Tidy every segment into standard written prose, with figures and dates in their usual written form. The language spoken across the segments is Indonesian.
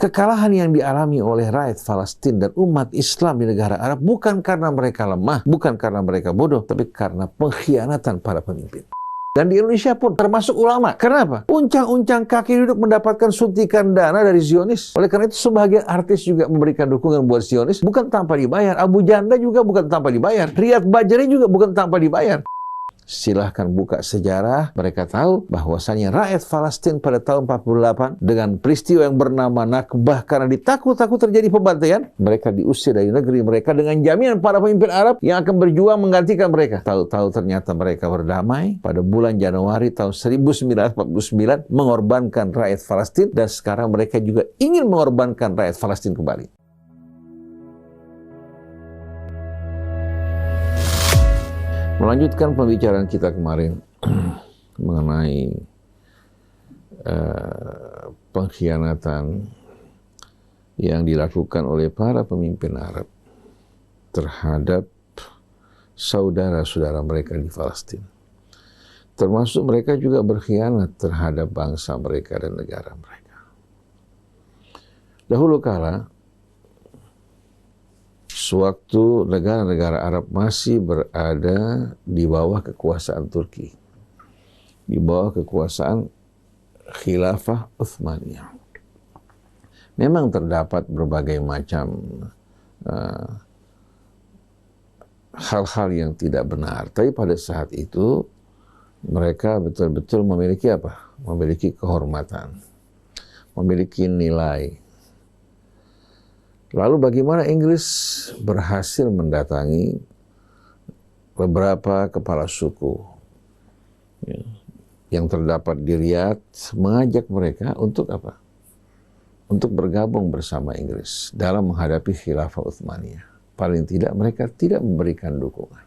Kekalahan yang dialami oleh rakyat Palestina dan umat Islam di negara Arab bukan karena mereka lemah, bukan karena mereka bodoh, tapi karena pengkhianatan para pemimpin. Dan di Indonesia pun termasuk ulama. Kenapa? Uncang-uncang kaki duduk mendapatkan suntikan dana dari Zionis. Oleh karena itu sebagian artis juga memberikan dukungan buat Zionis bukan tanpa dibayar. Abu Janda juga bukan tanpa dibayar. Riyad Bajri juga bukan tanpa dibayar. Silahkan buka sejarah, mereka tahu bahwasannya rakyat Palestina pada tahun 48 dengan peristiwa yang bernama Nakbah karena ditakut-takut terjadi pembantaian, mereka diusir dari negeri mereka dengan jaminan para pemimpin Arab yang akan berjuang menggantikan mereka. Tahu-tahu ternyata mereka berdamai pada bulan Januari tahun 1949 mengorbankan rakyat Palestina dan sekarang mereka juga ingin mengorbankan rakyat Palestina kembali. Melanjutkan pembicaraan kita kemarin mengenai pengkhianatan yang dilakukan oleh para pemimpin Arab terhadap saudara-saudara mereka di Palestina. Termasuk mereka juga berkhianat terhadap bangsa mereka dan negara mereka. Dahulu kala, sewaktu negara-negara Arab masih berada di bawah kekuasaan Turki, di bawah kekuasaan Khilafah Utsmaniyah, memang terdapat berbagai macam hal-hal yang tidak benar. Tapi pada saat itu mereka betul-betul memiliki apa? Memiliki kehormatan, memiliki nilai. Lalu bagaimana Inggris berhasil mendatangi beberapa kepala suku yang terdapat di Riyadh, mengajak mereka untuk apa? Untuk bergabung bersama Inggris dalam menghadapi Khilafah Utsmaniyah. Paling tidak mereka tidak memberikan dukungan.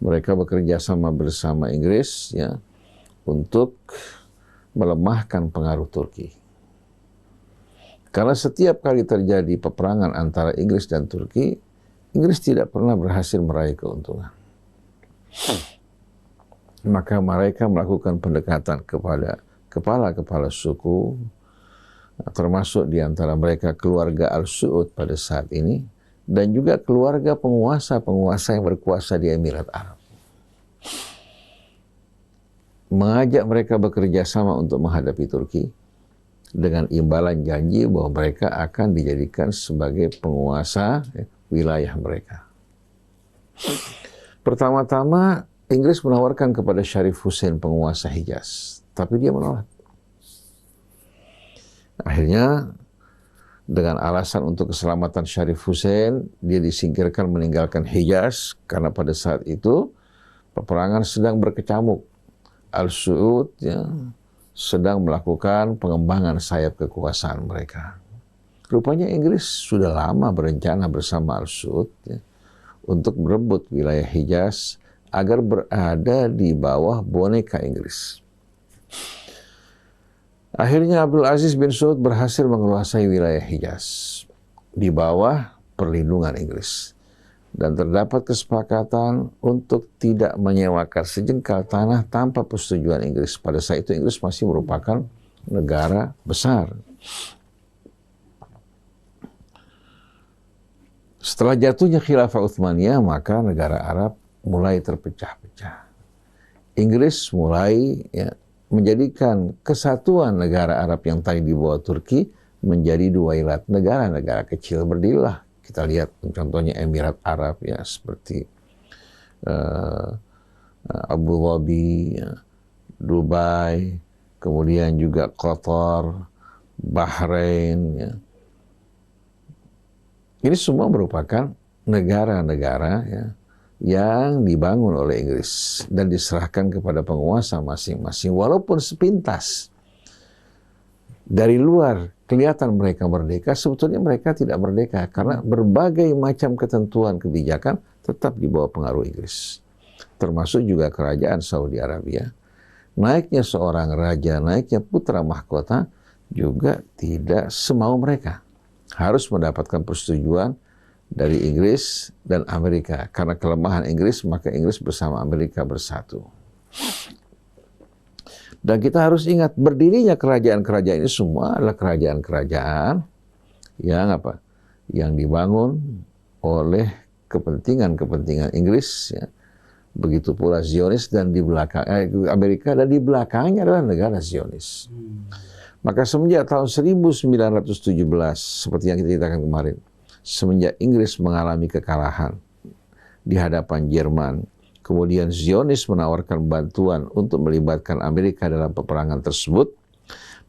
Mereka bekerja sama bersama Inggris ya untuk melemahkan pengaruh Turki. Karena setiap kali terjadi peperangan antara Inggris dan Turki, Inggris tidak pernah berhasil meraih keuntungan. Maka mereka melakukan pendekatan kepada kepala-kepala suku, termasuk di antara mereka keluarga Al-Su'ud pada saat ini, dan juga keluarga penguasa-penguasa yang berkuasa di Emirat Arab. Mengajak mereka bekerja sama untuk menghadapi Turki, dengan imbalan janji bahwa mereka akan dijadikan sebagai penguasa wilayah mereka. Pertama-tama, Inggris menawarkan kepada Syarif Hussein penguasa Hijaz, tapi dia menolak. Akhirnya, dengan alasan untuk keselamatan Syarif Hussein, dia disingkirkan meninggalkan Hijaz, karena pada saat itu peperangan sedang berkecamuk. Al-Su'ud sedang melakukan pengembangan sayap kekuasaan mereka. Rupanya Inggris sudah lama berencana bersama Al-Su'ud untuk merebut wilayah Hijaz agar berada di bawah boneka Inggris. Akhirnya Abdul Aziz bin Saud berhasil menguasai wilayah Hijaz di bawah perlindungan Inggris. Dan terdapat kesepakatan untuk tidak menyewakan sejengkal tanah tanpa persetujuan Inggris. Pada saat itu Inggris masih merupakan negara besar. Setelah jatuhnya Khilafah Utsmaniyah, maka negara Arab mulai terpecah-pecah. Inggris mulai menjadikan kesatuan negara Arab yang tadi di bawah Turki menjadi duailat, negara-negara kecil berdirilah. Kita lihat contohnya Emirat Arab ya, seperti Abu Dhabi, Dubai, kemudian juga Qatar, Bahrain. Ya. Ini semua merupakan negara-negara ya, yang dibangun oleh Inggris dan diserahkan kepada penguasa masing-masing, walaupun sepintas dari luar kelihatan mereka merdeka, sebetulnya mereka tidak merdeka karena berbagai macam ketentuan kebijakan tetap di bawah pengaruh Inggris. Termasuk juga kerajaan Saudi Arabia. Naiknya seorang raja, naiknya putra mahkota juga tidak semau mereka. Harus mendapatkan persetujuan dari Inggris dan Amerika. Karena kelemahan Inggris, maka Inggris bersama Amerika bersatu. Dan kita harus ingat, berdirinya kerajaan-kerajaan ini semua adalah kerajaan-kerajaan yang apa? Yang dibangun oleh kepentingan-kepentingan Inggris, ya. Begitu pula Zionis dan di belakang Amerika, dan di belakangnya adalah negara Zionis. Maka semenjak tahun 1917, seperti yang kita ceritakan kemarin, semenjak Inggris mengalami kekalahan di hadapan Jerman, kemudian Zionis menawarkan bantuan untuk melibatkan Amerika dalam peperangan tersebut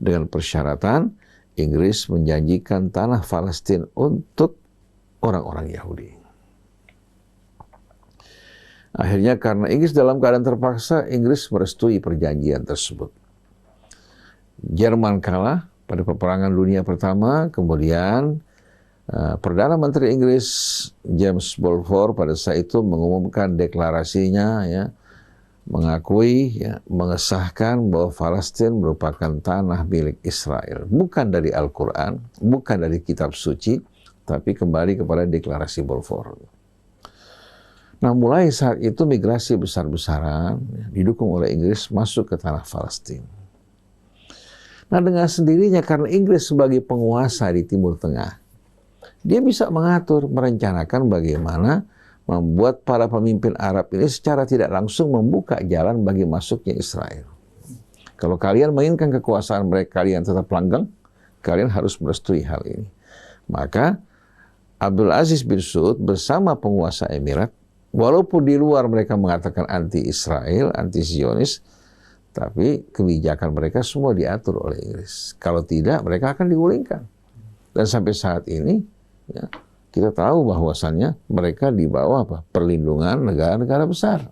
dengan persyaratan Inggris menjanjikan tanah Palestina untuk orang-orang Yahudi. Akhirnya karena Inggris dalam keadaan terpaksa, Inggris merestui perjanjian tersebut. Jerman kalah pada peperangan dunia pertama, kemudian Perdana Menteri Inggris James Balfour pada saat itu mengumumkan deklarasinya, ya, mengakui, ya, mengesahkan bahwa Palestina merupakan tanah milik Israel. Bukan dari Al-Quran, bukan dari kitab suci, tapi kembali kepada deklarasi Balfour. Nah, mulai saat itu migrasi besar-besaran, ya, didukung oleh Inggris masuk ke tanah Palestina. Nah, dengan sendirinya karena Inggris sebagai penguasa di Timur Tengah, dia bisa mengatur, merencanakan bagaimana membuat para pemimpin Arab ini secara tidak langsung membuka jalan bagi masuknya Israel. Kalau kalian mainkan kekuasaan mereka, kalian tetap langgeng, kalian harus merestui hal ini. Maka Abdul Aziz bin Saud bersama penguasa Emirat, walaupun di luar mereka mengatakan anti-Israel, anti-Zionis, tapi kebijakan mereka semua diatur oleh Inggris. Kalau tidak, mereka akan digulingkan. Dan sampai saat ini, ya, kita tahu bahwasannya mereka di bawah apa? Perlindungan negara-negara besar.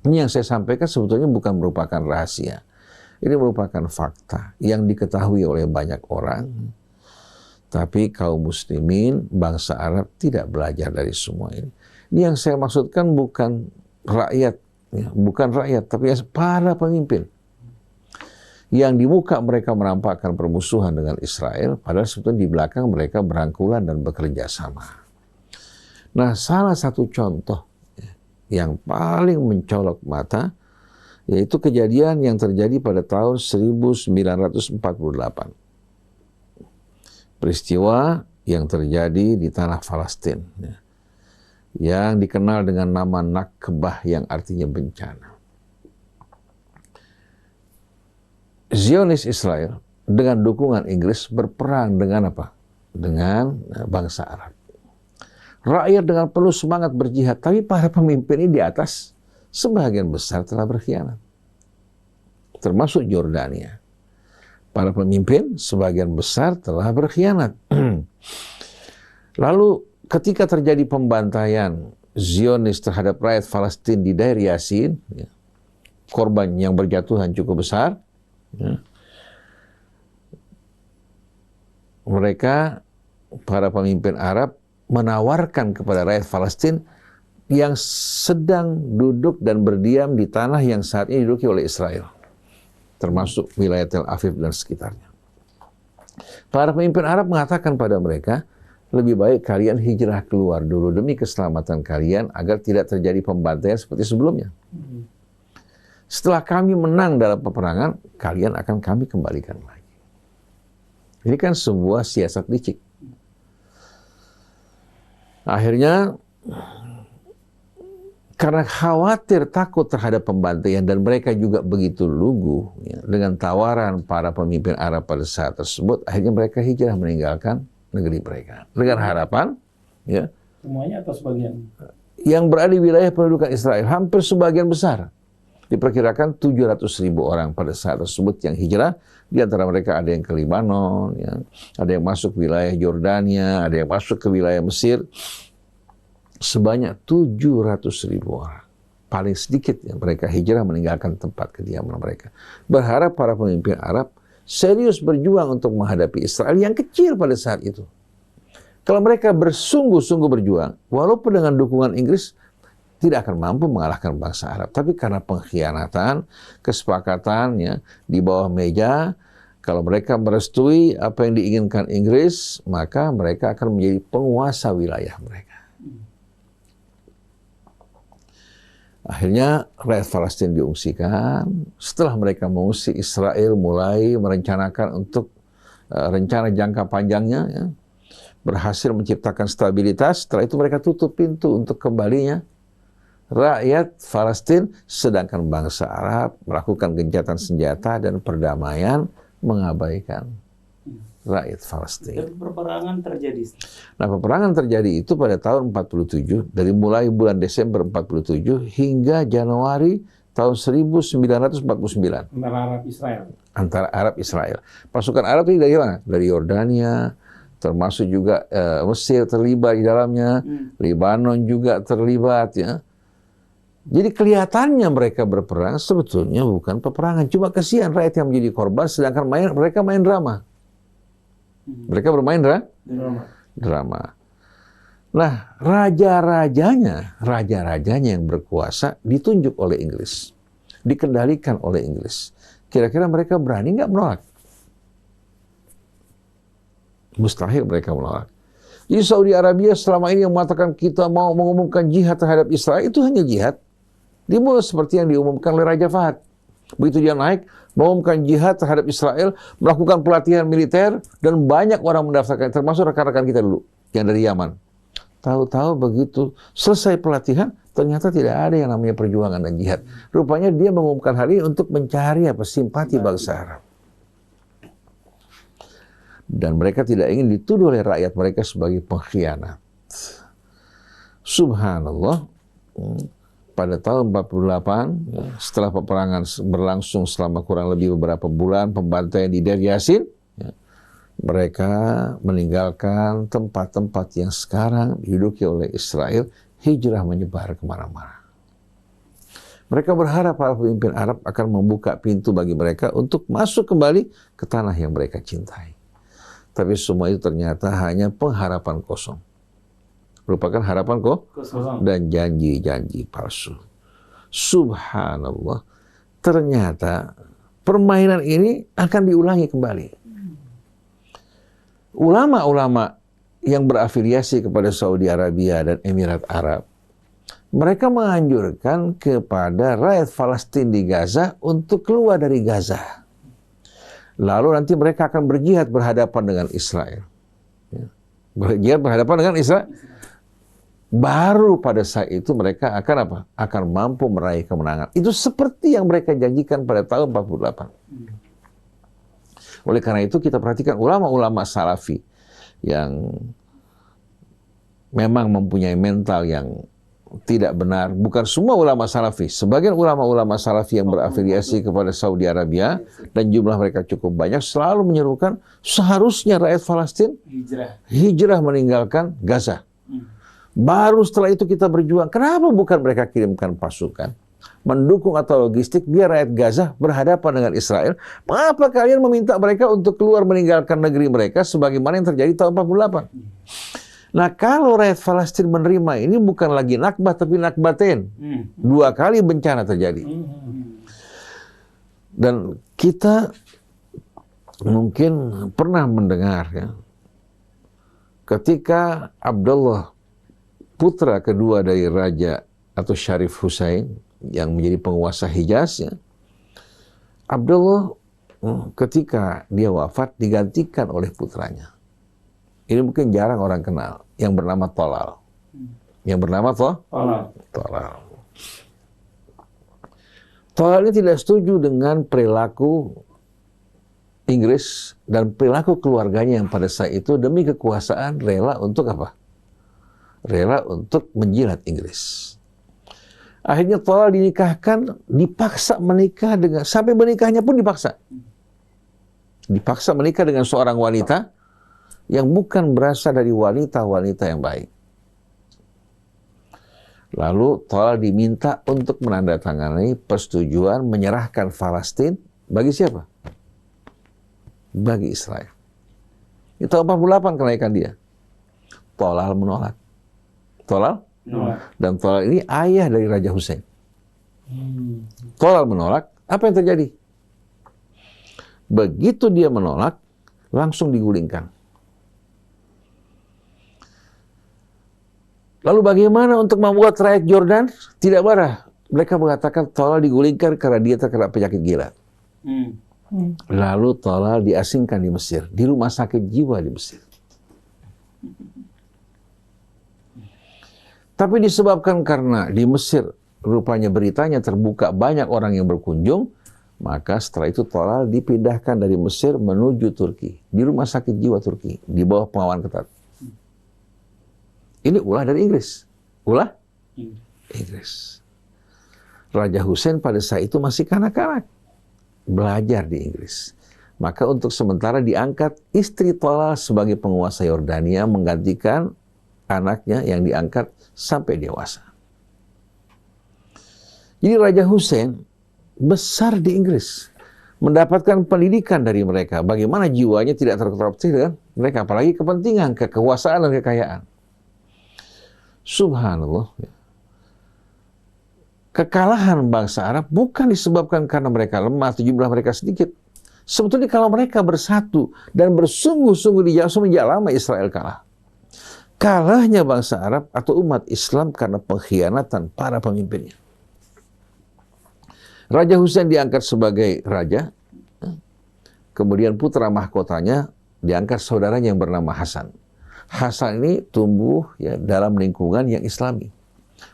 Ini yang saya sampaikan sebetulnya bukan merupakan rahasia. Ini merupakan fakta yang diketahui oleh banyak orang. Tapi kaum muslimin, bangsa Arab tidak belajar dari semua ini. Ini yang saya maksudkan bukan rakyat, ya, bukan rakyat, tapi para pemimpin. Yang di muka mereka menampakkan permusuhan dengan Israel, padahal sebetulnya di belakang mereka berangkulan dan bekerja sama. Nah, salah satu contoh, ya, yang paling mencolok mata, yaitu kejadian yang terjadi pada tahun 1948. Peristiwa yang terjadi di tanah Palestina, ya, yang dikenal dengan nama Nakbah yang artinya bencana. Zionis Israel dengan dukungan Inggris berperang dengan apa? Dengan bangsa Arab. Rakyat dengan penuh semangat berjihad, tapi para pemimpin ini di atas sebagian besar telah berkhianat. Termasuk Yordania. Para pemimpin sebagian besar telah berkhianat. Lalu ketika terjadi pembantaian Zionis terhadap rakyat Palestina di Dair Yasin, ya, korban yang berjatuhan cukup besar, ya, mereka, para pemimpin Arab, menawarkan kepada rakyat Palestina yang sedang duduk dan berdiam di tanah yang saat ini diduduki oleh Israel, termasuk wilayah Tel Aviv dan sekitarnya. Para pemimpin Arab mengatakan pada mereka, lebih baik kalian hijrah keluar dulu demi keselamatan kalian agar tidak terjadi pembantaian seperti sebelumnya. Setelah kami menang dalam peperangan, kalian akan kami kembalikan lagi. Ini kan sebuah siasat licik. Akhirnya, karena khawatir takut terhadap pembantaian dan mereka juga begitu lugu, ya, dengan tawaran para pemimpin Arab pada saat tersebut, akhirnya mereka hijrah meninggalkan negeri mereka dengan harapan, ya, semuanya atau sebagian yang berada di wilayah pendudukan Israel hampir sebagian besar, diperkirakan 700.000 orang pada saat tersebut yang hijrah. Di antara mereka ada yang ke Libanon, ya, ada yang masuk wilayah Yordania, ada yang masuk ke wilayah Mesir. Sebanyak 700.000 orang. Paling sedikit yang mereka hijrah meninggalkan tempat kediaman mereka. Berharap para pemimpin Arab serius berjuang untuk menghadapi Israel yang kecil pada saat itu. Kalau mereka bersungguh-sungguh berjuang, walaupun dengan dukungan Inggris, tidak akan mampu mengalahkan bangsa Arab. Tapi karena pengkhianatan, kesepakatannya di bawah meja, kalau mereka merestui apa yang diinginkan Inggris, maka mereka akan menjadi penguasa wilayah mereka. Akhirnya rakyat Palestina diungsikan. Setelah mereka mengungsi, Israel mulai merencanakan untuk rencana jangka panjangnya, ya. Berhasil menciptakan stabilitas. Setelah itu mereka tutup pintu untuk kembalinya rakyat Palestina, sedangkan bangsa Arab melakukan gencatan senjata dan perdamaian, mengabaikan rakyat Palestina. Dan peperangan terjadi. Nah, peperangan terjadi itu pada tahun 47, dari mulai bulan Desember 47 hingga Januari tahun 1949. Antara Arab Israel. Antara Arab Israel. Pasukan Arab ini dari mana? Dari Yordania, termasuk juga Mesir terlibat di dalamnya, Lebanon juga terlibat, ya. Jadi kelihatannya mereka berperang, sebetulnya bukan peperangan. Cuma kesian rakyat yang menjadi korban, sedangkan mereka main drama. Mereka bermain drama. Nah, raja-rajanya yang berkuasa ditunjuk oleh Inggris, dikendalikan oleh Inggris. Kira-kira mereka berani nggak menolak? Mustahil mereka menolak. Jadi Saudi Arabia selama ini yang mengatakan kita mau mengumumkan jihad terhadap Israel, itu hanya jihad. Dimulai seperti yang diumumkan oleh Raja Fahad. Begitu dia naik, mengumumkan jihad terhadap Israel, melakukan pelatihan militer, dan banyak orang mendaftarkan, termasuk rekan-rekan kita dulu, yang dari Yaman. Tahu-tahu begitu selesai pelatihan, ternyata tidak ada yang namanya perjuangan dan jihad. Rupanya dia mengumumkan hal ini untuk mencari simpati bangsa Arab. Dan mereka tidak ingin dituduh oleh rakyat mereka sebagai pengkhianat. Subhanallah. Pada tahun 48, setelah peperangan berlangsung selama kurang lebih beberapa bulan, pembantaian di Deir Yassin, mereka meninggalkan tempat-tempat yang sekarang diduduki oleh Israel, hijrah menyebar kemana-mana. Mereka berharap para pemimpin Arab akan membuka pintu bagi mereka untuk masuk kembali ke tanah yang mereka cintai. Tapi semua itu ternyata hanya pengharapan kosong. Merupakan harapan dan janji-janji palsu. Subhanallah, ternyata permainan ini akan diulangi kembali. Ulama-ulama yang berafiliasi kepada Saudi Arabia dan Emirat Arab, mereka menganjurkan kepada rakyat Palestina di Gaza untuk keluar dari Gaza. Lalu nanti mereka akan berjihad berhadapan dengan Israel. Berjihad berhadapan dengan Israel. Baru pada saat itu mereka akan apa? Akan mampu meraih kemenangan. Itu seperti yang mereka janjikan pada tahun 48. Oleh karena itu kita perhatikan ulama-ulama salafi yang memang mempunyai mental yang tidak benar. Bukan semua ulama salafi. Sebagian ulama-ulama salafi yang berafiliasi kepada Saudi Arabia, dan jumlah mereka cukup banyak, selalu menyerukan seharusnya rakyat Palestina hijrah meninggalkan Gaza. Baru setelah itu kita berjuang. Kenapa bukan mereka kirimkan pasukan, mendukung atau logistik biar rakyat Gaza berhadapan dengan Israel? Mengapa kalian meminta mereka untuk keluar meninggalkan negeri mereka sebagaimana yang terjadi tahun 48? Nah, kalau rakyat Palestina menerima ini bukan lagi nakbah tapi nakbatain. 2 kali bencana terjadi. Dan kita mungkin pernah mendengar, ya, ketika Abdullah, putra kedua dari Raja atau Syarif Hussein yang menjadi penguasa Hijaz, ya, Abdullah ketika dia wafat digantikan oleh putranya. Ini mungkin jarang orang kenal, yang bernama Tolal. Yang bernama Tolal. Tolal ini tidak setuju dengan perilaku Inggris dan perilaku keluarganya yang pada saat itu demi kekuasaan rela untuk apa? Rela untuk menjilat Inggris. Akhirnya Tolal dinikahkan, dipaksa menikah dengan, sampai menikahnya pun dipaksa. Dipaksa menikah dengan seorang wanita yang bukan berasal dari wanita-wanita yang baik. Lalu Tolal diminta untuk menandatangani persetujuan menyerahkan Palestina bagi siapa? Bagi Israel. Itu 48 kenaikan dia. Tolal menolak. Dan Tolal ini ayah dari Raja Hussein. Tolal menolak, apa yang terjadi? Begitu dia menolak, langsung digulingkan. Lalu bagaimana untuk membuat rakyat Jordan tidak marah? Mereka mengatakan Talal digulingkan karena dia terkena penyakit gila. Lalu Talal diasingkan di Mesir, di rumah sakit jiwa di Mesir. Tapi disebabkan karena di Mesir rupanya beritanya terbuka, banyak orang yang berkunjung, maka setelah itu Talal dipindahkan dari Mesir menuju Turki, di rumah sakit jiwa Turki, di bawah pengawalan ketat. Ini ulah dari Inggris. Ulah Inggris. Raja Hussein pada saat itu masih kanak-kanak, belajar di Inggris. Maka untuk sementara diangkat istri Talal sebagai penguasa Yordania, menggantikan anaknya yang diangkat sampai dewasa. Jadi Raja Hussein besar di Inggris, mendapatkan pendidikan dari mereka. Bagaimana jiwanya tidak terkorupsi dengan mereka, apalagi kepentingan, kekuasaan dan kekayaan. Subhanallah. Kekalahan bangsa Arab bukan disebabkan karena mereka lemah atau jumlah mereka sedikit. Sebetulnya kalau mereka bersatu dan bersungguh-sungguh semenjak lama Israel kalah. Kalahnya bangsa Arab atau umat Islam karena pengkhianatan para pemimpinnya. Raja Hussein diangkat sebagai raja, kemudian putra mahkotanya diangkat saudaranya yang bernama Hasan. Hasan ini tumbuh ya dalam lingkungan yang Islami,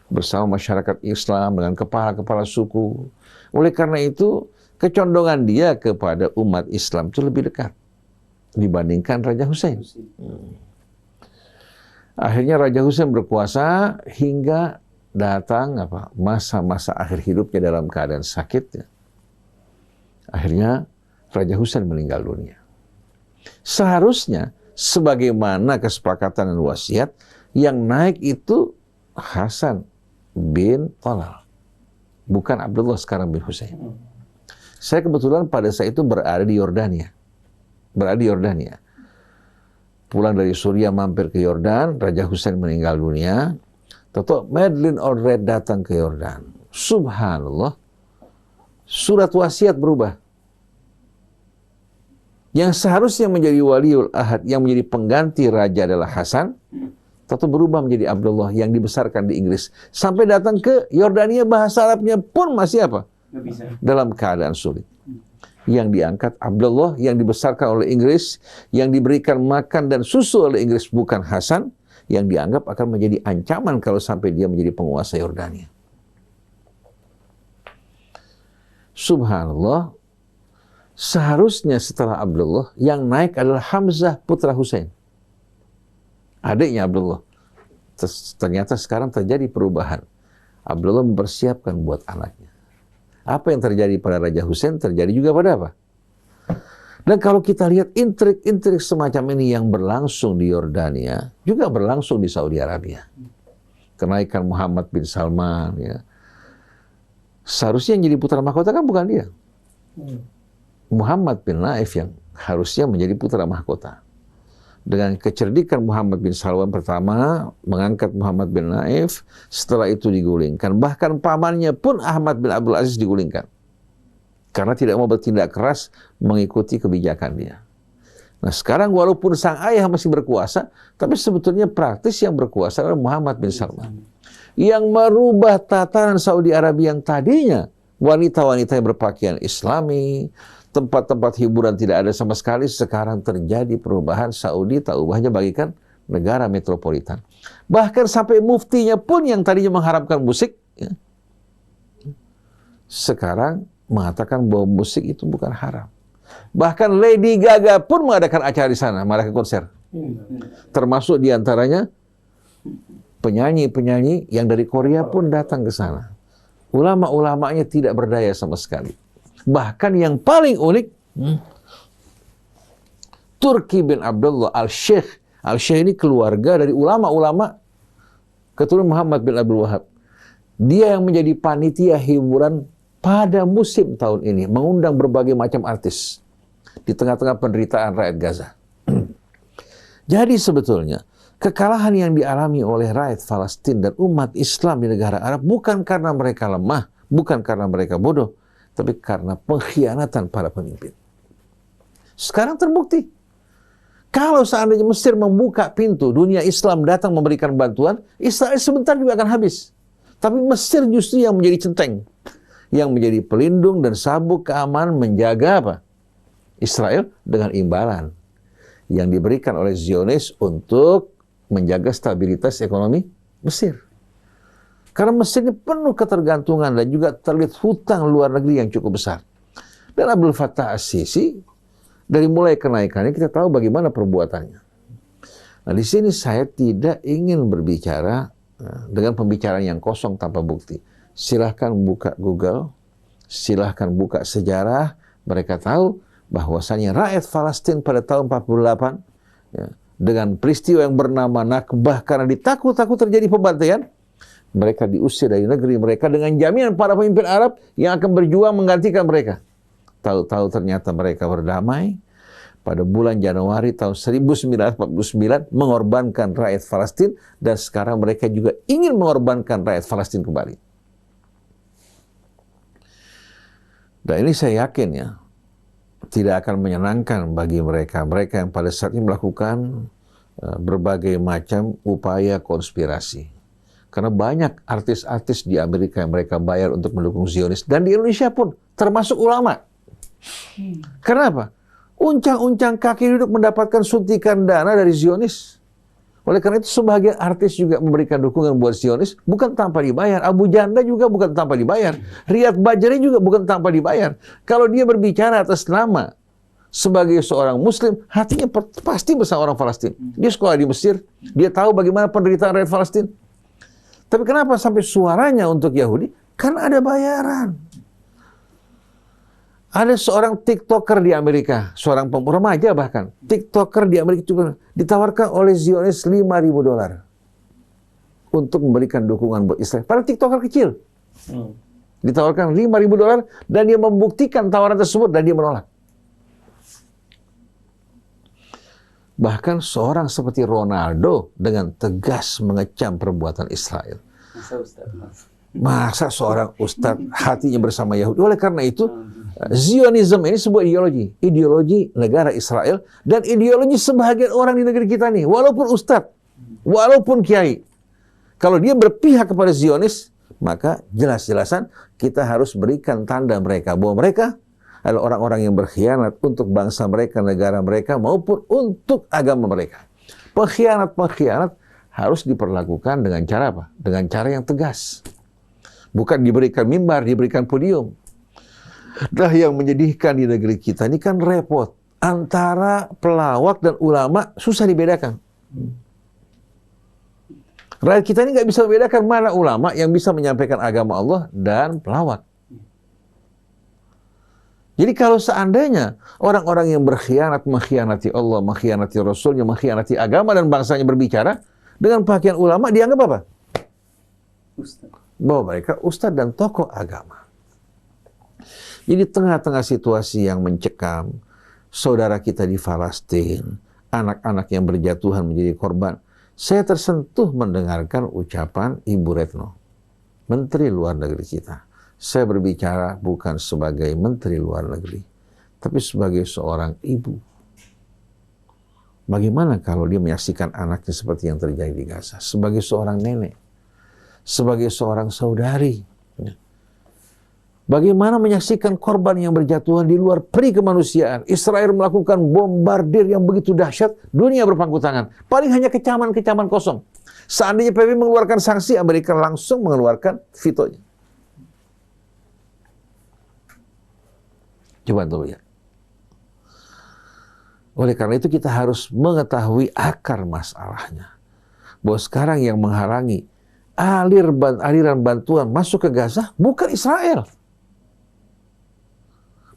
bersama masyarakat Islam dengan kepala-kepala suku. Oleh karena itu, kecondongan dia kepada umat Islam itu lebih dekat dibandingkan Raja Hussein. Akhirnya Raja Hussein berkuasa hingga datang masa-masa akhir hidupnya dalam keadaan sakit. Ya. Akhirnya Raja Hussein meninggal dunia. Seharusnya sebagaimana kesepakatan dan wasiat, yang naik itu Hasan bin Talal, bukan Abdullah sekarang bin Hussein. Saya kebetulan pada saat itu berada di Yordania. Pulang dari Suriah mampir ke Yordan, Raja Hussein meninggal dunia. Tahu Madeleine Albright datang ke Yordan. Subhanallah, surat wasiat berubah. Yang seharusnya menjadi waliul ahad, yang menjadi pengganti raja adalah Hasan, tentu berubah menjadi Abdullah yang dibesarkan di Inggris. Sampai datang ke Yordania, bahasa Arabnya pun masih dalam keadaan sulit. Yang diangkat Abdullah, yang dibesarkan oleh Inggris, yang diberikan makan dan susu oleh Inggris, bukan Hasan, yang dianggap akan menjadi ancaman kalau sampai dia menjadi penguasa Yordania. Subhanallah, seharusnya setelah Abdullah, yang naik adalah Hamzah putra Hussein, adiknya Abdullah. Ternyata sekarang terjadi perubahan. Abdullah mempersiapkan buat anaknya. Apa yang terjadi pada Raja Hussein terjadi juga pada apa? Dan kalau kita lihat intrik-intrik semacam ini yang berlangsung di Yordania, juga berlangsung di Saudi Arabia. Kenaikan Muhammad bin Salman, ya. Seharusnya yang jadi putra mahkota kan bukan dia. Muhammad bin Naif yang harusnya menjadi putra mahkota. Dengan kecerdikan Muhammad bin Salman pertama, mengangkat Muhammad bin Naif, setelah itu digulingkan. Bahkan pamannya pun Ahmad bin Abdul Aziz digulingkan. Karena tidak mau bertindak keras mengikuti kebijakan dia. Nah sekarang walaupun sang ayah masih berkuasa, tapi sebetulnya praktis yang berkuasa adalah Muhammad bin Salman. Yang merubah tatanan Saudi Arabia yang tadinya wanita-wanita yang berpakaian Islami, tempat-tempat hiburan tidak ada sama sekali, sekarang terjadi perubahan. Saudi tak ubahnya bagikan negara metropolitan. Bahkan sampai muftinya pun yang tadinya mengharamkan musik, ya, sekarang mengatakan bahwa musik itu bukan haram. Bahkan Lady Gaga pun mengadakan acara di sana, mengadakan konser. Termasuk diantaranya penyanyi-penyanyi yang dari Korea pun datang ke sana. Ulama-ulamanya tidak berdaya sama sekali. Bahkan yang paling unik, Turki bin Abdullah Al-Sheikh. Al-Sheikh ini keluarga dari ulama-ulama keturunan Muhammad bin Abdul Wahab. Dia yang menjadi panitia hiburan pada musim tahun ini, mengundang berbagai macam artis di tengah-tengah penderitaan rakyat Gaza. Jadi sebetulnya kekalahan yang dialami oleh rakyat Palestina dan umat Islam di negara Arab bukan karena mereka lemah, bukan karena mereka bodoh, tapi karena pengkhianatan para pemimpin. Sekarang terbukti. Kalau seandainya Mesir membuka pintu, dunia Islam datang memberikan bantuan, Israel sebentar juga akan habis. Tapi Mesir justru yang menjadi centeng, yang menjadi pelindung dan sabuk keamanan menjaga apa? Israel dengan imbalan yang diberikan oleh Zionis untuk menjaga stabilitas ekonomi Mesir. Karena Mesir ini penuh ketergantungan dan juga terlihat hutang luar negeri yang cukup besar. Dan Abdul Fattah As-Sisi, dari mulai kenaikannya kita tahu bagaimana perbuatannya. Nah, di sini saya tidak ingin berbicara dengan pembicaraan yang kosong tanpa bukti. Silahkan buka Google, silahkan buka sejarah, mereka tahu bahwasanya rakyat Palestina pada tahun 48 ya, dengan peristiwa yang bernama Nakbah karena ditakut-takut terjadi pembantaian, mereka diusir dari negeri mereka dengan jaminan para pemimpin Arab yang akan berjuang menggantikan mereka. Tahu-tahu ternyata mereka berdamai pada bulan Januari tahun 1949 mengorbankan rakyat Palestina dan sekarang mereka juga ingin mengorbankan rakyat Palestina kembali. Dan ini saya yakin ya, tidak akan menyenangkan bagi mereka yang pada saat ini melakukan berbagai macam upaya konspirasi. Karena banyak artis-artis di Amerika yang mereka bayar untuk mendukung Zionis. Dan di Indonesia pun, termasuk ulama. Kenapa? Uncang-uncang kaki duduk mendapatkan suntikan dana dari Zionis. Oleh karena itu, sebagian artis juga memberikan dukungan buat Zionis, bukan tanpa dibayar. Abu Janda juga bukan tanpa dibayar. Riyad Bajri juga bukan tanpa dibayar. Kalau dia berbicara atas nama sebagai seorang Muslim, hatinya pasti bersama orang Palestina. Dia sekolah di Mesir, dia tahu bagaimana penderitaan rakyat Palestina. Tapi kenapa sampai suaranya untuk Yahudi? Karena ada bayaran. Ada seorang TikToker di Amerika, seorang remaja bahkan, TikToker di Amerika juga ditawarkan oleh Zionis $5.000 untuk memberikan dukungan buat Israel. Padahal TikToker kecil. Ditawarkan $5.000 dan dia membuktikan tawaran tersebut dan dia menolak. Bahkan seorang seperti Ronaldo dengan tegas mengecam perbuatan Israel. Masa seorang ustadz hatinya bersama Yahudi? Oleh karena itu, Zionisme ini sebuah ideologi negara Israel dan ideologi sebagian orang di negeri kita nih. Walaupun ustadz, walaupun kiai, kalau dia berpihak kepada Zionis, maka jelas-jelasan kita harus berikan tanda mereka bahwa mereka adalah orang-orang yang berkhianat untuk bangsa mereka, negara mereka, maupun untuk agama mereka. Pengkhianat-pengkhianat harus diperlakukan dengan cara apa? Dengan cara yang tegas. Bukan diberikan mimbar, diberikan podium. Nah, yang menyedihkan di negeri kita ini kan repot. Antara pelawak dan ulama susah dibedakan. Rakyat kita ini nggak bisa membedakan mana ulama yang bisa menyampaikan agama Allah dan pelawak. Jadi kalau seandainya orang-orang yang berkhianat, mengkhianati Allah, mengkhianati Rasulnya, mengkhianati agama dan bangsanya berbicara, dengan pakaian ulama dianggap apa? Ustaz. Bahwa mereka ustadz dan tokoh agama. Jadi tengah-tengah situasi yang mencekam, saudara kita di Palestina, anak-anak yang berjatuhan menjadi korban, saya tersentuh mendengarkan ucapan Ibu Retno, Menteri Luar Negeri kita. Saya berbicara bukan sebagai Menteri Luar Negeri, tapi sebagai seorang ibu. Bagaimana kalau dia menyaksikan anaknya seperti yang terjadi di Gaza? Sebagai seorang nenek, sebagai seorang saudari. Bagaimana menyaksikan korban yang berjatuhan di luar peri kemanusiaan? Israel melakukan bombardir yang begitu dahsyat, dunia berpangku tangan. Paling hanya kecaman-kecaman kosong. Seandainya PBB mengeluarkan sanksi, Amerika langsung mengeluarkan vetonya. Coba tuh lihat. Oleh karena itu kita harus mengetahui akar masalahnya. Bahwa sekarang yang menghalangi aliran bantuan masuk ke Gaza bukan Israel.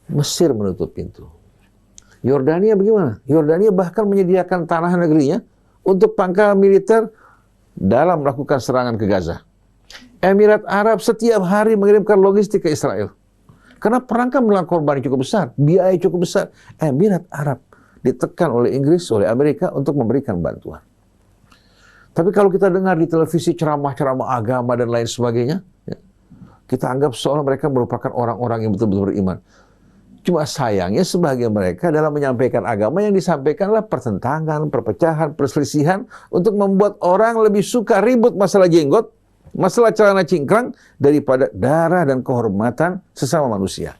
Mesir menutup pintu. Yordania bagaimana? Yordania bahkan menyediakan tanah negerinya untuk pangkalan militer dalam melakukan serangan ke Gaza. Emirat Arab setiap hari mengirimkan logistik ke Israel. Karena perang kan menelan korban cukup besar, biaya cukup besar. Emirat Arab ditekan oleh Inggris, oleh Amerika untuk memberikan bantuan. Tapi kalau kita dengar di televisi ceramah-ceramah agama dan lain sebagainya, ya, kita anggap seolah mereka merupakan orang-orang yang betul-betul beriman. Cuma sayangnya sebagian mereka dalam menyampaikan agama yang disampaikanlah pertentangan, perpecahan, perselisihan untuk membuat orang lebih suka ribut masalah jenggot masalah celana cingkrang daripada darah dan kehormatan sesama manusia.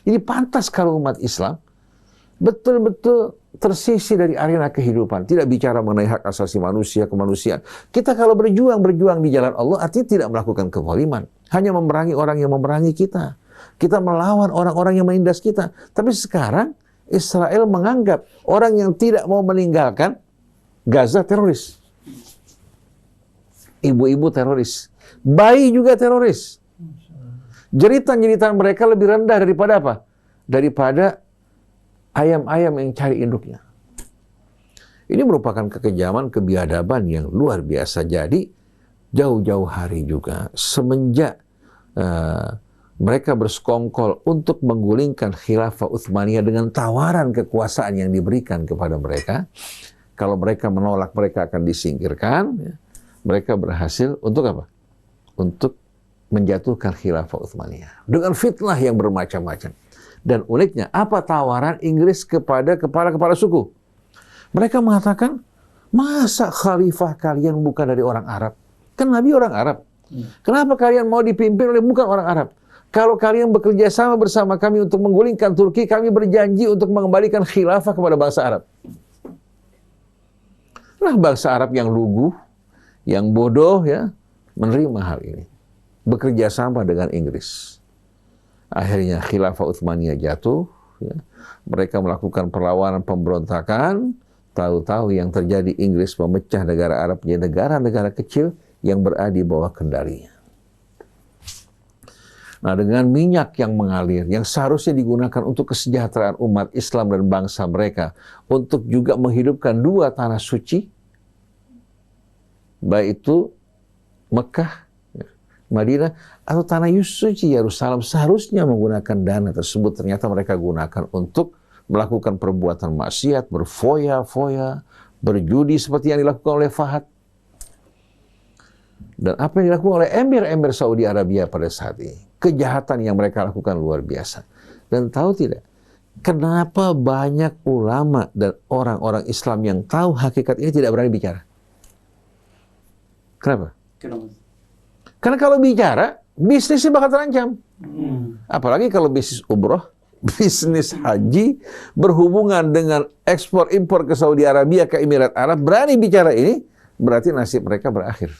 Jadi pantas kalau umat Islam betul-betul tersisih dari arena kehidupan, tidak bicara mengenai hak asasi manusia, kemanusiaan. Kita kalau berjuang di jalan Allah artinya tidak melakukan kezaliman, hanya memerangi orang yang memerangi kita. Kita melawan orang-orang yang menindas kita. Tapi sekarang Israel menganggap orang yang tidak mau meninggalkan Gaza teroris. Ibu-ibu teroris, bayi juga teroris. Jeritan-jeritan mereka lebih rendah daripada apa? Daripada ayam-ayam yang cari induknya. Ini merupakan kekejaman, kebiadaban yang luar biasa. Jadi jauh-jauh hari juga semenjak mereka bersekongkol untuk menggulingkan khilafah Utsmaniyah dengan tawaran kekuasaan yang diberikan kepada mereka. Kalau mereka menolak, mereka akan disingkirkan. Mereka berhasil untuk apa? Untuk menjatuhkan khilafah Utsmaniyah dengan fitnah yang bermacam-macam. Dan uniknya, apa tawaran Inggris kepada kepala-kepala suku? Mereka mengatakan, masa khalifah kalian bukan dari orang Arab? Kan Nabi orang Arab. Kenapa kalian mau dipimpin oleh bukan orang Arab? Kalau kalian bekerja sama bersama kami untuk menggulingkan Turki, kami berjanji untuk mengembalikan khilafah kepada bangsa Arab. Nah, bangsa Arab yang lugu, yang bodoh, ya, menerima hal ini. Bekerja sama dengan Inggris. Akhirnya khilafah Utsmaniyah jatuh. Ya. Mereka melakukan perlawanan pemberontakan. Tahu-tahu yang terjadi Inggris memecah negara Arab menjadi negara-negara kecil yang berada di bawah kendalinya. Nah, dengan minyak yang mengalir, yang seharusnya digunakan untuk kesejahteraan umat Islam dan bangsa mereka, untuk juga menghidupkan dua tanah suci, baik itu Mekah, Madinah, atau tanah suci Yerusalem, seharusnya menggunakan dana tersebut. Ternyata mereka gunakan untuk melakukan perbuatan maksiat, berfoya-foya, berjudi seperti yang dilakukan oleh Fahad. Dan apa yang dilakukan oleh emir-emir Saudi Arabia pada saat ini. Kejahatan yang mereka lakukan luar biasa. Dan tahu tidak, kenapa banyak ulama dan orang-orang Islam yang tahu hakikat ini tidak berani bicara? Kenapa? Karena kalau bicara, bisnisnya bakal terancam. Apalagi kalau bisnis umroh, bisnis haji, berhubungan dengan ekspor-impor ke Saudi Arabia, ke Emirat Arab, berani bicara ini, berarti nasib mereka berakhir.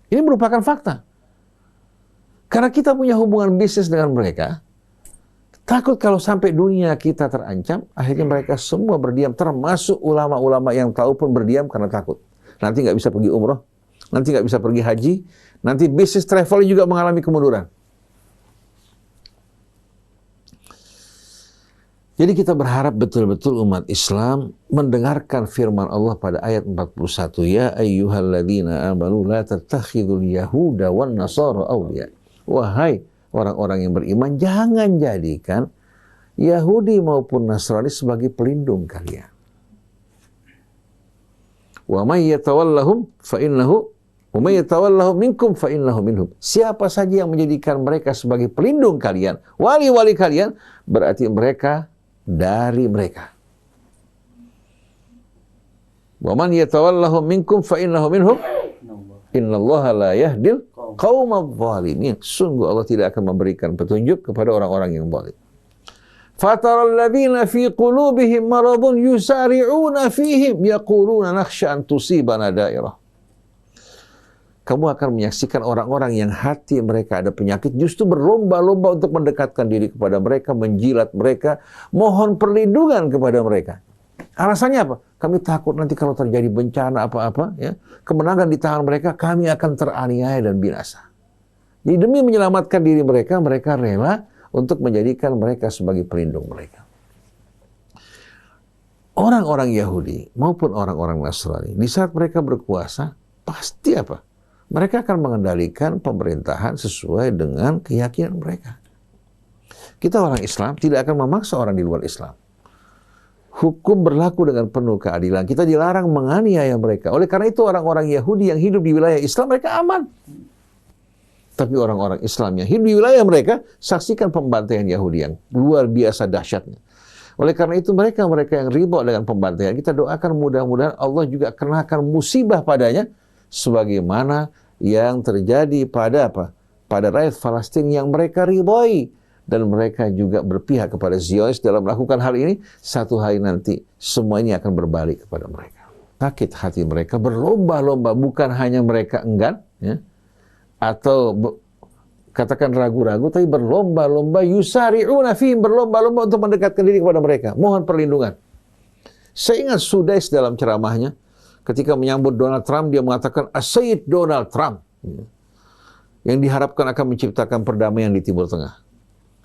Ini merupakan fakta. Karena kita punya hubungan bisnis dengan mereka, takut kalau sampai dunia kita terancam, akhirnya mereka semua berdiam, termasuk ulama-ulama yang tahu pun berdiam karena takut. Nanti nggak bisa pergi umroh, nanti nggak bisa pergi haji, nanti bisnis travel juga mengalami kemunduran. Jadi kita berharap betul-betul umat Islam mendengarkan firman Allah pada ayat 41. Ya ayyuhalladzina amanu la tattakhidul yahuda wan nasara awliya. Wahai orang-orang yang beriman, jangan jadikan Yahudi maupun Nasrani sebagai pelindung kalian. Wa may yatawallahum fa innahu wa may yatawallahum minkum fa innahu minhum. Siapa saja yang menjadikan mereka sebagai pelindung kalian, wali-wali kalian, berarti mereka dari mereka. Wa man yatawallahum minkum fa innahu minhum. Innallaha la yahdil qaumadz zalimin. Sungguh Allah tidak akan memberikan petunjuk kepada orang-orang yang zalim. Fataral ladzina fi qulubihim maradun yusari'una fihim yaquluna nakhsha an tusibana dairah. Kamu akan menyaksikan orang-orang yang hati mereka ada penyakit, justru berlomba-lomba untuk mendekatkan diri kepada mereka, menjilat mereka, mohon perlindungan kepada mereka. Alasannya apa? Kami takut nanti kalau terjadi bencana apa-apa, ya, kemenangan di tangan mereka, kami akan teraniaya dan binasa. Jadi demi menyelamatkan diri mereka, mereka rela untuk menjadikan mereka sebagai pelindung mereka. Orang-orang Yahudi maupun orang-orang Nasrani, di saat mereka berkuasa, pasti apa? Mereka akan mengendalikan pemerintahan sesuai dengan keyakinan mereka. Kita orang Islam tidak akan memaksa orang di luar Islam. Hukum berlaku dengan penuh keadilan. Kita dilarang menganiaya mereka. Oleh karena itu orang-orang Yahudi yang hidup di wilayah Islam, mereka aman. Tapi orang-orang Islam yang hidup di wilayah mereka, saksikan pembantaian Yahudi yang luar biasa dahsyatnya. Oleh karena itu mereka yang riba dengan pembantaian, kita doakan mudah-mudahan Allah juga kenakan musibah padanya, sebagaimana yang terjadi pada apa? Pada rakyat Palestina yang mereka ridhoi, dan mereka juga berpihak kepada Zionis dalam melakukan hal ini. Satu hari nanti semua ini akan berbalik kepada mereka. Sakit hati mereka, berlomba-lomba, bukan hanya mereka enggan, ya, atau katakan ragu-ragu, tapi berlomba-lomba, yusari'una fihim, berlomba-lomba untuk mendekatkan diri kepada mereka, mohon perlindungan. Saya ingat Sudais dalam ceramahnya, ketika menyambut Donald Trump, dia mengatakan, As-Sayyid Donald Trump, yang diharapkan akan menciptakan perdamaian di Timur Tengah.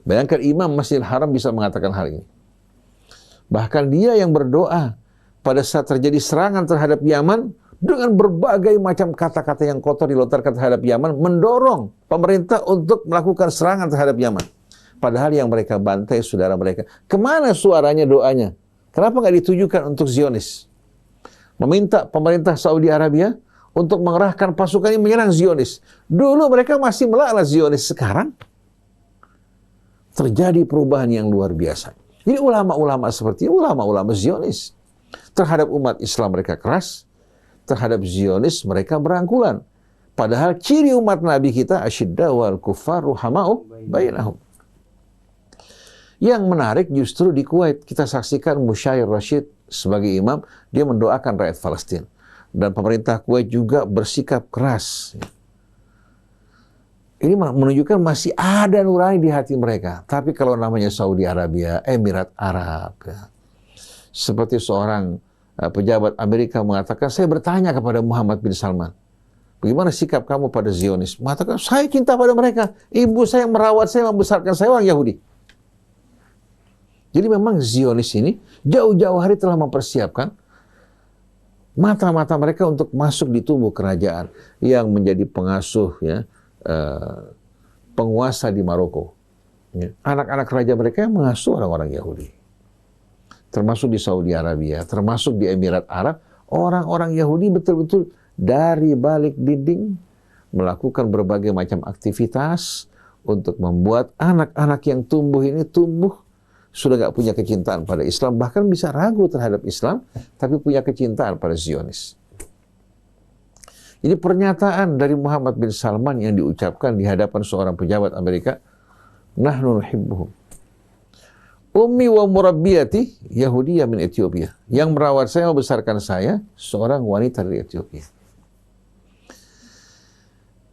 Bayangkan Imam Masjidil Haram bisa mengatakan hal ini. Bahkan dia yang berdoa pada saat terjadi serangan terhadap Yaman, dengan berbagai macam kata-kata yang kotor dilontarkan terhadap Yaman, mendorong pemerintah untuk melakukan serangan terhadap Yaman. Padahal yang mereka bantai saudara mereka. Kemana suaranya, doanya? Kenapa nggak ditujukan untuk Zionis? Meminta pemerintah Saudi Arabia untuk mengerahkan pasukan yang menyerang Zionis. Dulu mereka masih melaknat Zionis, sekarang terjadi perubahan yang luar biasa. Jadi ulama-ulama seperti ulama-ulama Zionis, terhadap umat Islam mereka keras, terhadap Zionis mereka berangkulan. Padahal ciri umat Nabi kita, asyidda wal kuffar ruhama'u bainahum. Yang menarik justru di Kuwait, kita saksikan Musyair Rashid sebagai imam, dia mendoakan rakyat Palestina. Dan pemerintah Kuwait juga bersikap keras. Ini menunjukkan masih ada nurani di hati mereka. Tapi kalau namanya Saudi Arabia, Emirat Arab, ya, seperti seorang pejabat Amerika mengatakan, saya bertanya kepada Muhammad bin Salman, bagaimana sikap kamu pada Zionis? Mengatakan, saya cinta pada mereka. Ibu saya merawat saya, membesarkan saya, orang Yahudi. Jadi memang Zionis ini jauh-jauh hari telah mempersiapkan mata-mata mereka untuk masuk di tubuh kerajaan yang menjadi pengasuh, ya, penguasa di Maroko. Anak-anak raja mereka yang mengasuh orang-orang Yahudi. Termasuk di Saudi Arabia, termasuk di Emirat Arab, orang-orang Yahudi betul-betul dari balik dinding melakukan berbagai macam aktivitas untuk membuat anak-anak yang tumbuh ini sudah nggak punya kecintaan pada Islam, bahkan bisa ragu terhadap Islam, tapi punya kecintaan pada Zionis. Jadi pernyataan dari Muhammad bin Salman yang diucapkan di hadapan seorang pejabat Amerika, nahnu nuhibbuhum. Ummi wa murabbiyati Yahudiyah min Ethiopia. Yang merawat saya, membesarkan saya, seorang wanita dari Ethiopia.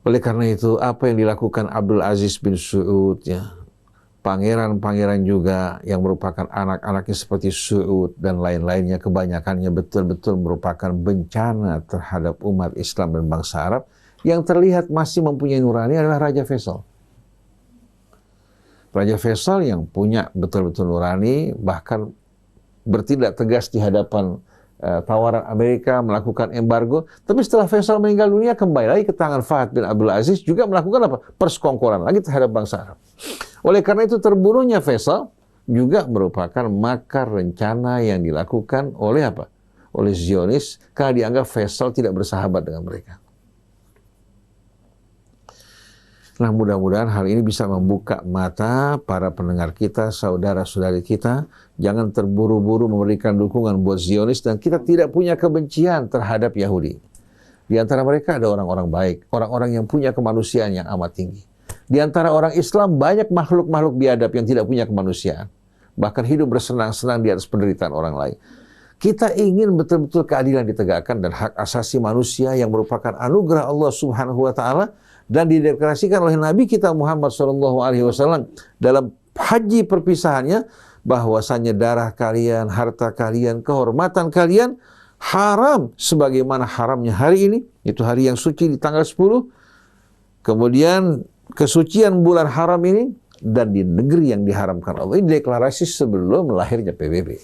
Oleh karena itu, apa yang dilakukan Abdul Aziz bin Saud, ya, pangeran-pangeran juga yang merupakan anak-anaknya seperti Saud dan lain-lainnya, kebanyakannya betul-betul merupakan bencana terhadap umat Islam dan bangsa Arab. Yang terlihat masih mempunyai nurani adalah Raja Faisal. Raja Faisal yang punya betul-betul nurani, bahkan bertindak tegas di hadapan tawaran Amerika melakukan embargo. Tapi setelah Faisal meninggal dunia, kembali lagi ke tangan Fahd bin Abdul Aziz, juga melakukan apa? Persekongkolan lagi terhadap bangsa Arab. Oleh karena itu terbunuhnya Faisal juga merupakan makar rencana yang dilakukan oleh apa? Oleh Zionis, karena dianggap Faisal tidak bersahabat dengan mereka. Nah, mudah-mudahan hal ini bisa membuka mata para pendengar kita, saudara-saudari kita. Jangan terburu-buru memberikan dukungan buat Zionis, dan kita tidak punya kebencian terhadap Yahudi. Di antara mereka ada orang-orang baik, orang-orang yang punya kemanusiaan yang amat tinggi. Di antara orang Islam banyak makhluk-makhluk biadab yang tidak punya kemanusiaan. Bahkan hidup bersenang-senang di atas penderitaan orang lain. Kita ingin betul-betul keadilan ditegakkan dan hak asasi manusia yang merupakan anugerah Allah Subhanahu wa taala dan dideklarasikan oleh Nabi kita Muhammad SAW dalam haji perpisahannya, bahwasannya darah kalian, harta kalian, kehormatan kalian haram sebagaimana haramnya hari ini, itu hari yang suci di tanggal 10. Kemudian kesucian bulan haram ini dan di negeri yang diharamkan Allah. Ini deklarasi sebelum lahirnya PBB.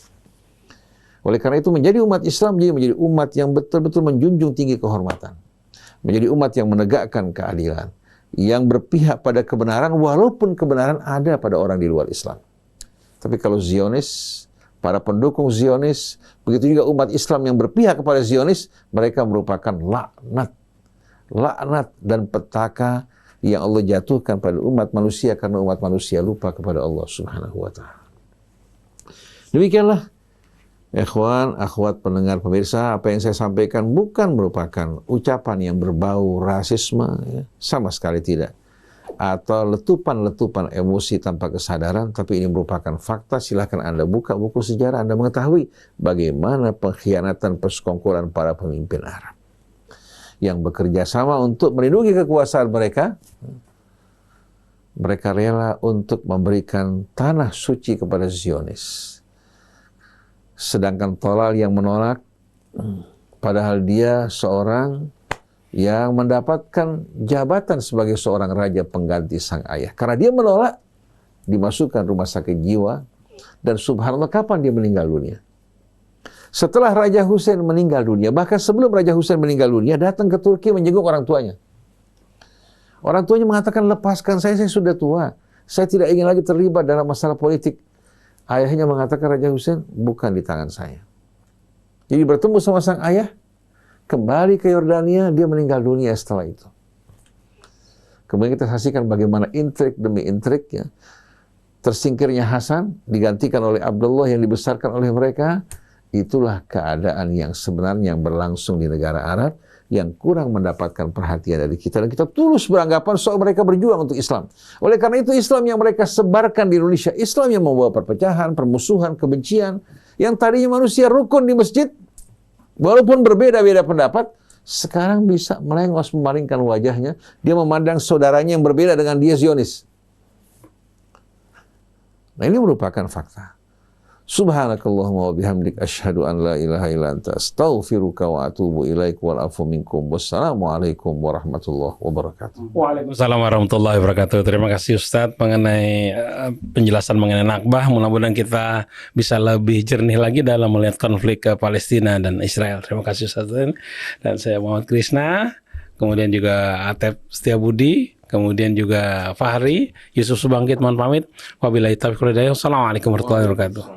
Oleh karena itu menjadi umat Islam menjadi umat yang betul-betul menjunjung tinggi kehormatan. Menjadi umat yang menegakkan keadilan, yang berpihak pada kebenaran walaupun kebenaran ada pada orang di luar Islam. Tapi kalau Zionis, para pendukung Zionis, begitu juga umat Islam yang berpihak kepada Zionis, mereka merupakan laknat dan petaka yang Allah jatuhkan pada umat manusia karena umat manusia lupa kepada Allah Subhanahu wa taala. Demikianlah Ikhwan, akhwat pendengar pemirsa, apa yang saya sampaikan bukan merupakan ucapan yang berbau rasisme, ya. Sama sekali tidak. Atau letupan-letupan emosi tanpa kesadaran, tapi ini merupakan fakta. Silahkan Anda buka buku sejarah, Anda mengetahui bagaimana pengkhianatan persekongkolan para pemimpin Arab yang bekerja sama untuk melindungi kekuasaan mereka. Mereka rela untuk memberikan tanah suci kepada Zionis. Sedangkan Tolal yang menolak, padahal dia seorang yang mendapatkan jabatan sebagai seorang raja pengganti sang ayah. Karena dia menolak, dimasukkan rumah sakit jiwa, dan subhanallah kapan dia meninggal dunia? Setelah Raja Hussein meninggal dunia, bahkan sebelum Raja Hussein meninggal dunia, datang ke Turki menjenguk orang tuanya. Orang tuanya mengatakan, lepaskan saya sudah tua. Saya tidak ingin lagi terlibat dalam masalah politik. Ayahnya mengatakan, Raja Hussein, bukan di tangan saya. Jadi bertemu sama sang ayah, kembali ke Yordania, dia meninggal dunia setelah itu. Kemudian kita saksikan bagaimana intrik demi intrik, ya. Tersingkirnya Hasan, digantikan oleh Abdullah yang dibesarkan oleh mereka. Itulah keadaan yang sebenarnya yang berlangsung di negara Arab, yang kurang mendapatkan perhatian dari kita. Dan kita tulus beranggapan soal mereka berjuang untuk Islam. Oleh karena itu Islam yang mereka sebarkan di Indonesia, Islam yang membawa perpecahan, permusuhan, kebencian, yang tadinya manusia rukun di masjid, walaupun berbeda-beda pendapat, sekarang bisa melengos memalingkan wajahnya. Dia memandang saudaranya yang berbeda dengan dia Zionis. Nah, ini merupakan fakta. Subhanakallahumma wa bihamdik asyhadu an la ilaha illa anta astaghfiruka wa atubu ilaik wal afu minkum. Wassalamualaikum warahmatullahi wabarakatuh. Waalaikumsalam warahmatullahi wabarakatuh. Terima kasih Ustadz mengenai penjelasan mengenai Nakbah. Mudah-mudahan kita bisa lebih jernih lagi dalam melihat konflik Palestina dan Israel. Terima kasih Ustadz. Dan saya Muhammad Krishna, kemudian juga Atep Setiabudi, kemudian juga Fahri, Yusuf Subangkit, mohon pamit. Wabillahi taufiq wal hidayah. Wassalamualaikum warahmatullahi wabarakatuh.